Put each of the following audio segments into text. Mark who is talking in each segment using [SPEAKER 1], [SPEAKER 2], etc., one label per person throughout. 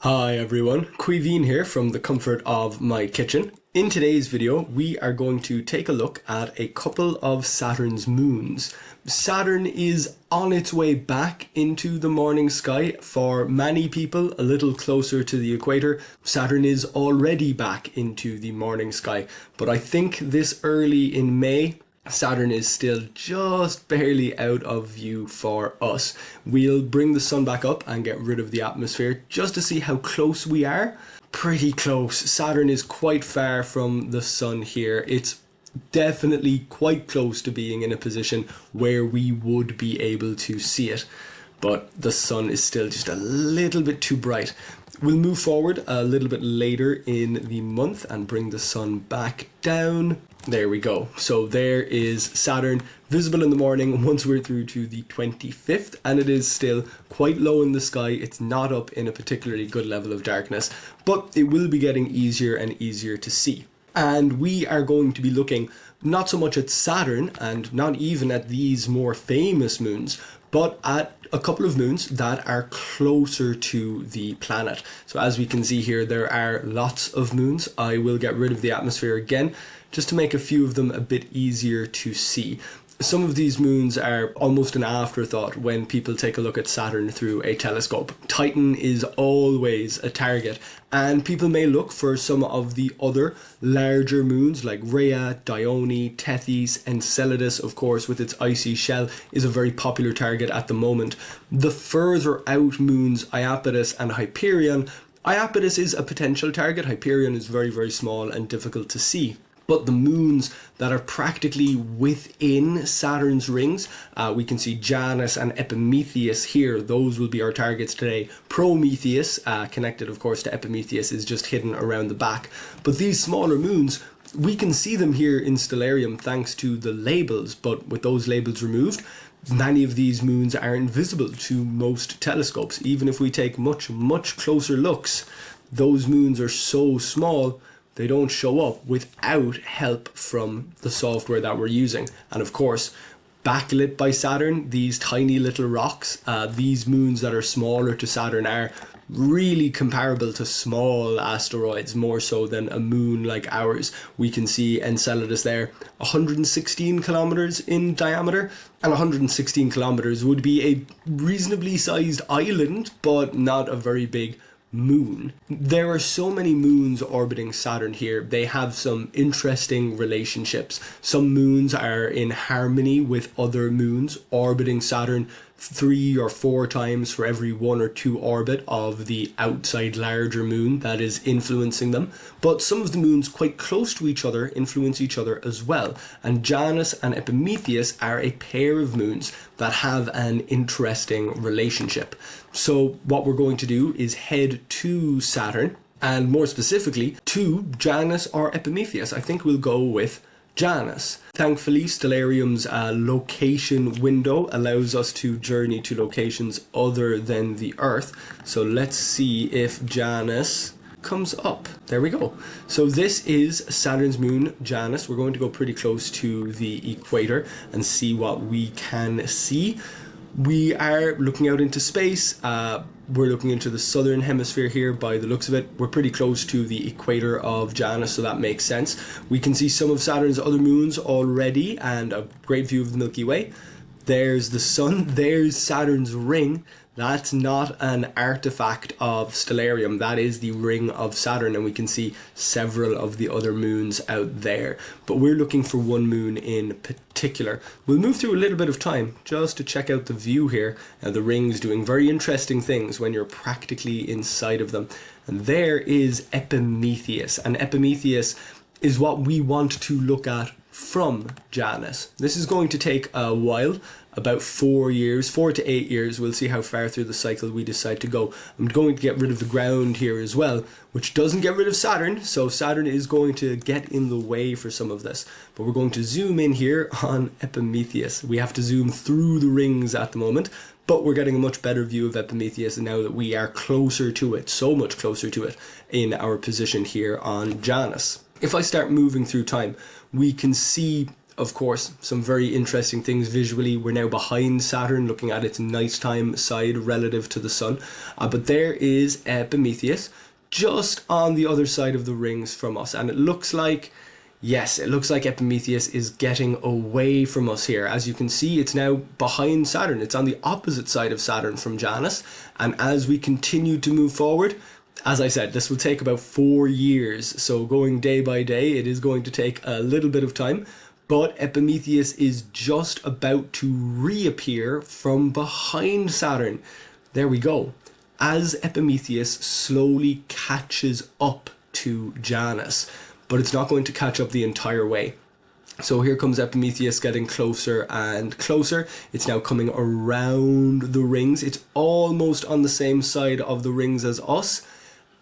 [SPEAKER 1] Hi everyone, Quiveen here from the comfort of my kitchen. In today's video, we are going to take a look at a couple of Saturn's moons. Saturn is on its way back into the morning sky. For many people, a little closer to the equator, Saturn is already back into the morning sky. But I think this early in May, Saturn is still just barely out of view for us. We'll bring the sun back up and get rid of the atmosphere just to see how close we are. Pretty close. Saturn is quite far from the sun here. It's definitely quite close to being in a position where we would be able to see it. But the sun is still just a little bit too bright. We'll move forward a little bit later in the month and bring the sun back down. There we go. So there is Saturn visible in the morning once we're through to the 25th, and it is still quite low in the sky. It's not up in a particularly good level of darkness, but it will be getting easier and easier to see. And we are going to be looking not so much at Saturn and not even at these more famous moons, but at a couple of moons that are closer to the planet. So as we can see here, there are lots of moons. I will get rid of the atmosphere again, just to make a few of them a bit easier to see. Some of these moons are almost an afterthought when people take a look at Saturn through a telescope. Titan is always a target, and people may look for some of the other larger moons like Rhea, Dione, Tethys, Enceladus, of course, with its icy shell, is a very popular target at the moment. The further out moons, Iapetus and Hyperion. Iapetus is a potential target. Hyperion is very, very small and difficult to see. But the moons that are practically within Saturn's rings, we can see Janus and Epimetheus here. Those will be our targets today. Prometheus, connected of course to Epimetheus, is just hidden around the back. But these smaller moons, we can see them here in Stellarium thanks to the labels, but with those labels removed, many of these moons are invisible to most telescopes. Even if we take much, much closer looks, those moons are so small, they don't show up without help from the software that we're using. And of course, backlit by Saturn, these tiny little rocks, these moons that are smaller to Saturn are really comparable to small asteroids, more so than a moon like ours. We can see Enceladus there, 116 kilometers in diameter, and 116 kilometers would be a reasonably sized island, but not a very big moon. There are so many moons orbiting Saturn here. They have some interesting relationships. Some moons are in harmony with other moons orbiting Saturn 3 or 4 times for every 1 or 2 orbit of the outside larger moon that is influencing them. But some of the moons quite close to each other influence each other as well. And Janus and Epimetheus are a pair of moons that have an interesting relationship. So what we're going to do is head to Saturn, and more specifically to Janus or Epimetheus. I think we'll go with Janus. Thankfully, Stellarium's location window allows us to journey to locations other than the Earth. So let's see if Janus comes up. There we go. So this is Saturn's moon, Janus. We're going to go pretty close to the equator and see what we can see. We are looking out into space. We're looking into the southern hemisphere here by the looks of it. We're pretty close to the equator of Janus, so that makes sense. We can see some of Saturn's other moons already and a great view of the Milky Way. There's the sun. There's Saturn's ring. That's not an artifact of Stellarium. That is the ring of Saturn, and we can see several of the other moons out there. But we're looking for one moon in particular. We'll move through a little bit of time just to check out the view here. The ring's doing very interesting things when you're practically inside of them. And there is Epimetheus. And Epimetheus is what we want to look at from Janus. This is going to take a while, about 4 years, 4 to 8 years. We'll see how far through the cycle we decide to go. I'm going to get rid of the ground here as well, which doesn't get rid of Saturn, so Saturn is going to get in the way for some of this. But we're going to zoom in here on Epimetheus. We have to zoom through the rings at the moment, but we're getting a much better view of Epimetheus now that we are closer to it, so much closer to it in our position here on Janus. If I start moving through time, we can see Of course, some very interesting things visually. We're now behind Saturn, looking at its nighttime side relative to the sun. But there is Epimetheus, just on the other side of the rings from us. And it looks like, yes, it looks like Epimetheus is getting away from us here. As you can see, it's now behind Saturn. It's on the opposite side of Saturn from Janus. And as we continue to move forward, as I said, this will take about 4 years. So going day by day, it is going to take a little bit of time. But Epimetheus is just about to reappear from behind Saturn. There we go. As Epimetheus slowly catches up to Janus, but it's not going to catch up the entire way. So here comes Epimetheus getting closer and closer. It's now coming around the rings. It's almost on the same side of the rings as us.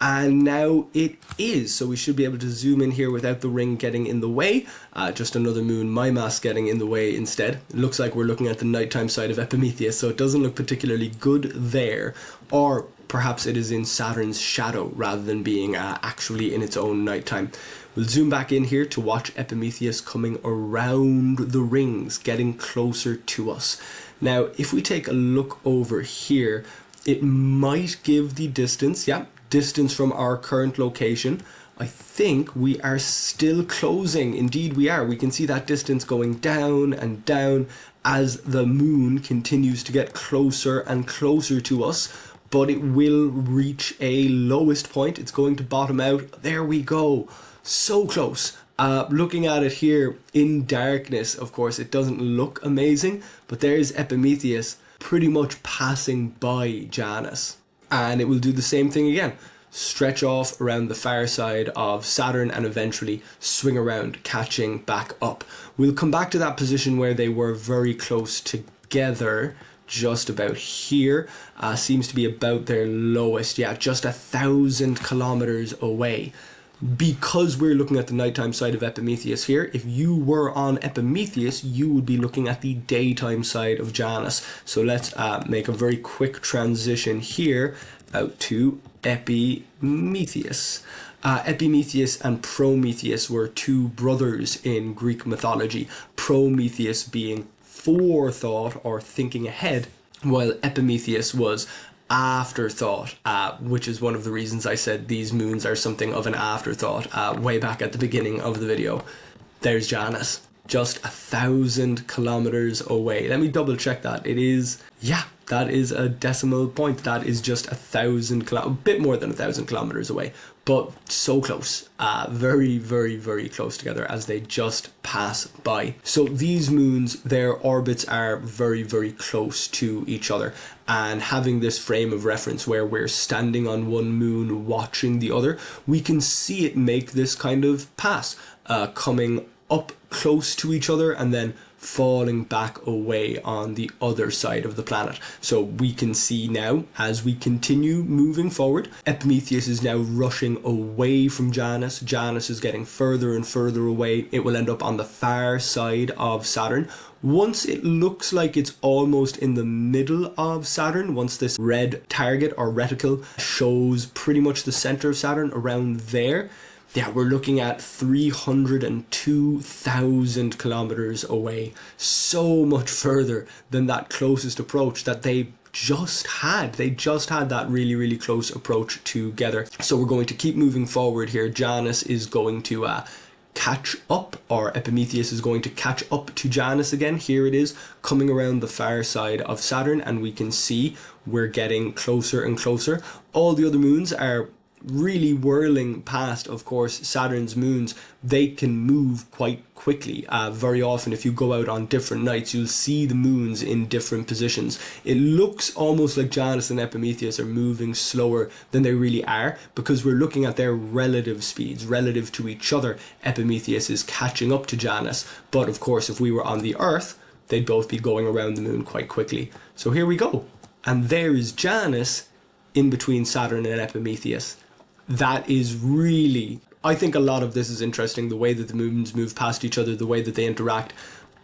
[SPEAKER 1] And now it is, so we should be able to zoom in here without the ring getting in the way. Just another moon, my mass getting in the way instead. It looks like we're looking at the nighttime side of Epimetheus, so it doesn't look particularly good there. Or perhaps it is in Saturn's shadow rather than being actually in its own nighttime. We'll zoom back in here to watch Epimetheus coming around the rings, getting closer to us. Now, if we take a look over here, it might give the distance, distance from our current location. I think we are still closing. Indeed we are. We can see that distance going down and down as the moon continues to get closer and closer to us, but it will reach a lowest point. It's going to bottom out. There we go. So close. Looking at it here in darkness, of course, it doesn't look amazing, but there's Epimetheus pretty much passing by Janus. And it will do the same thing again. Stretch off around the far side of Saturn and eventually swing around, catching back up. We'll come back to that position where they were very close together, just about here. Seems to be about their lowest, just 1,000 kilometers away. Because we're looking at the nighttime side of Epimetheus here, if you were on Epimetheus, you would be looking at the daytime side of Janus. So let's make a very quick transition here out to Epimetheus. Epimetheus and Prometheus were two brothers in Greek mythology. Prometheus being forethought or thinking ahead, while Epimetheus was afterthought, which is one of the reasons I said these moons are something of an afterthought way back at the beginning of the video. There's Janus, just 1,000 kilometers away. Let me double check that. It is, that is a decimal point. That is just 1,000 a bit more than 1,000 kilometers away, but so close. Very, very, very close together as they just pass by. So these moons, their orbits are very, very close to each other. And having this frame of reference where we're standing on one moon watching the other, we can see it make this kind of pass, coming up close to each other and then falling back away on the other side of the planet. So we can see now, as we continue moving forward, Epimetheus is now rushing away from Janus. Janus is getting further and further away. It will end up on the far side of Saturn. Once it looks like it's almost in the middle of Saturn, once this red target or reticle shows pretty much the center of Saturn around there, we're looking at 302,000 kilometers away. So much further than that closest approach that they just had. They just had that really, really close approach together. So we're going to keep moving forward here. Janus is going to catch up, or Epimetheus is going to catch up to Janus again. Here it is coming around the far side of Saturn, and we can see we're getting closer and closer. All the other moons are really whirling past, of course. Saturn's moons, they can move quite quickly. Very often if you go out on different nights, you'll see the moons in different positions. It looks almost like Janus and Epimetheus are moving slower than they really are, because we're looking at their relative speeds relative to each other. Epimetheus is catching up to Janus, but of course if we were on the Earth, they'd both be going around the moon quite quickly. So here we go, and there is Janus in between Saturn and Epimetheus. That is really, I think a lot of this is interesting, the way that the moons move past each other, the way that they interact.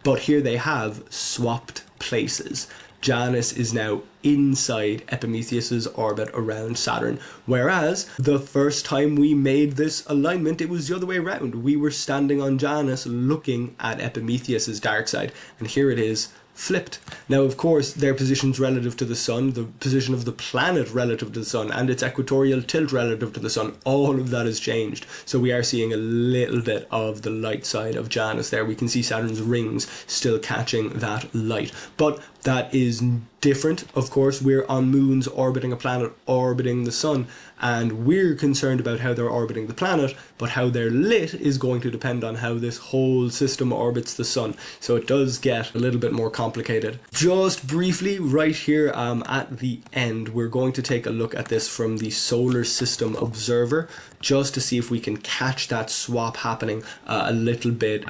[SPEAKER 1] But here they have swapped places. Janus is now inside Epimetheus's orbit around Saturn, whereas the first time we made this alignment, it was the other way around. We were standing on Janus looking at Epimetheus's dark side, and here it is flipped. Now, of course, their positions relative to the sun, the position of the planet relative to the sun, and its equatorial tilt relative to the sun, all of that has changed. So we are seeing a little bit of the light side of Janus there. We can see Saturn's rings still catching that light, but that is different. Of course, we're on moons orbiting a planet orbiting the sun, and we're concerned about how they're orbiting the planet, but how they're lit is going to depend on how this whole system orbits the sun. So it does get a little bit more complicated. Just briefly, right here at the end, we're going to take a look at this from the solar system observer, just to see if we can catch that swap happening a little bit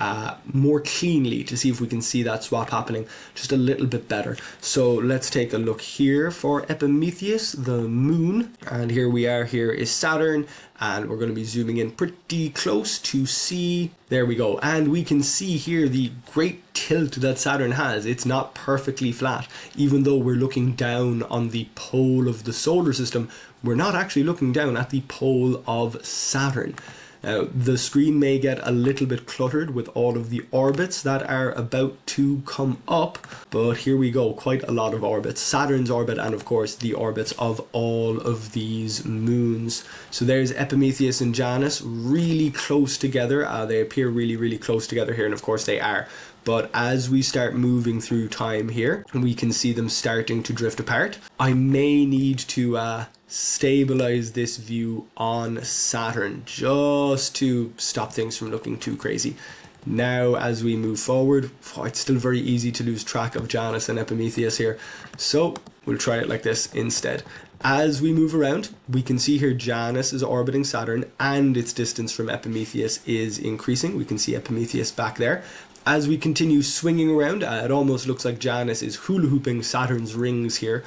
[SPEAKER 1] more cleanly, to see if we can see that swap happening just a little bit better. So let's take a look here for Epimetheus, the moon, and here we are. Here is Saturn, and we're going to be zooming in pretty close to see. There we go, and we can see here the great tilt that Saturn has. It's not perfectly flat. Even though we're looking down on the pole of the solar system, we're not actually looking down at the pole of Saturn. Now, the screen may get a little bit cluttered with all of the orbits that are about to come up, but here we go, quite a lot of orbits. Saturn's orbit, and of course the orbits of all of these moons. So there's Epimetheus and Janus really close together. They appear really, really close together here, and of course they are. But as we start moving through time here, we can see them starting to drift apart. I may need to stabilize this view on Saturn just to stop things from looking too crazy. Now, as we move forward, it's still very easy to lose track of Janus and Epimetheus here. So we'll try it like this instead. As we move around, we can see here Janus is orbiting Saturn and its distance from Epimetheus is increasing. We can see Epimetheus back there. As we continue swinging around, it almost looks like Janus is hula hooping Saturn's rings here.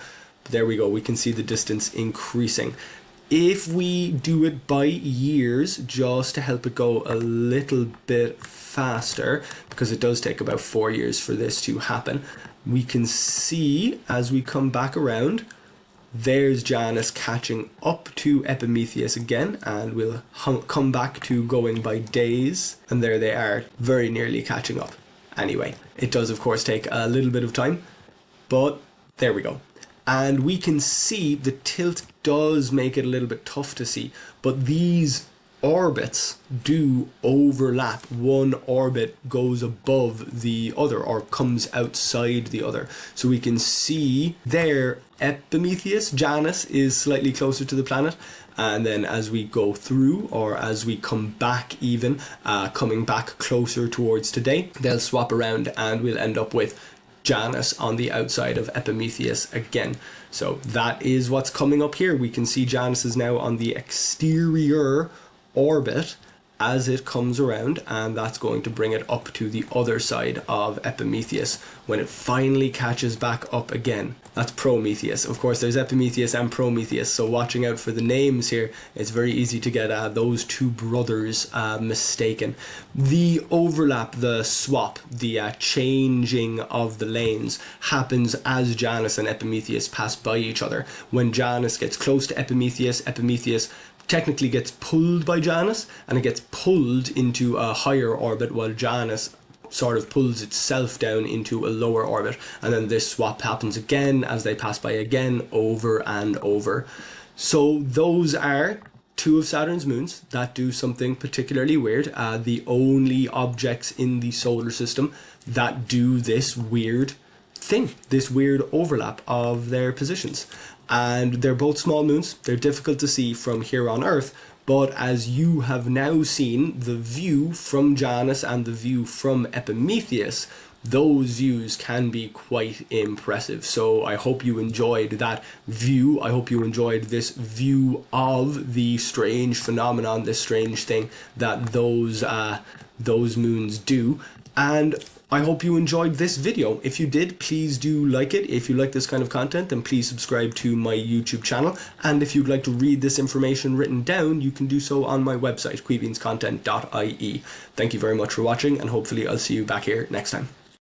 [SPEAKER 1] There we go, we can see the distance increasing. If we do it by years, just to help it go a little bit faster, because it does take about 4 years for this to happen, we can see as we come back around, there's Janus catching up to Epimetheus again, and we'll come back to going by days, and there they are, very nearly catching up. Anyway, it does of course take a little bit of time, but there we go. And we can see the tilt does make it a little bit tough to see, but these orbits do overlap. One orbit goes above the other or comes outside the other. So we can see there Epimetheus, Janus, is slightly closer to the planet, and then as we go through, or as we come back even, coming back closer towards today, they'll swap around and we'll end up with Janus on the outside of Epimetheus again. So that is what's coming up here. We can see Janus is now on the exterior orbit as it comes around, and that's going to bring it up to the other side of Epimetheus when it finally catches back up again. That's Prometheus. Of course, there's Epimetheus and Prometheus, so watching out for the names here. It's very easy to get those two brothers mistaken. The overlap, the swap, the changing of the lanes happens as Janus and Epimetheus pass by each other. When Janus gets close to Epimetheus, Epimetheus technically gets pulled by Janus, and it gets pulled into a higher orbit, while Janus sort of pulls itself down into a lower orbit, and then this swap happens again as they pass by again, over and over. So those are two of Saturn's moons that do something particularly weird. The only objects in the solar system that do this weird thing, this weird overlap of their positions. And they're both small moons. They're difficult to see from here on Earth, but as you have now seen the view from Janus and the view from Epimetheus, those views can be quite impressive. So I hope you enjoyed that view. I hope you enjoyed this view of the strange phenomenon, this strange thing that those moons do. And I hope you enjoyed this video. If you did, please do like it. If you like this kind of content, then please subscribe to my YouTube channel. And if you'd like to read this information written down, you can do so on my website, queebeanscontent.ie. Thank you very much for watching, and hopefully I'll see you back here next time.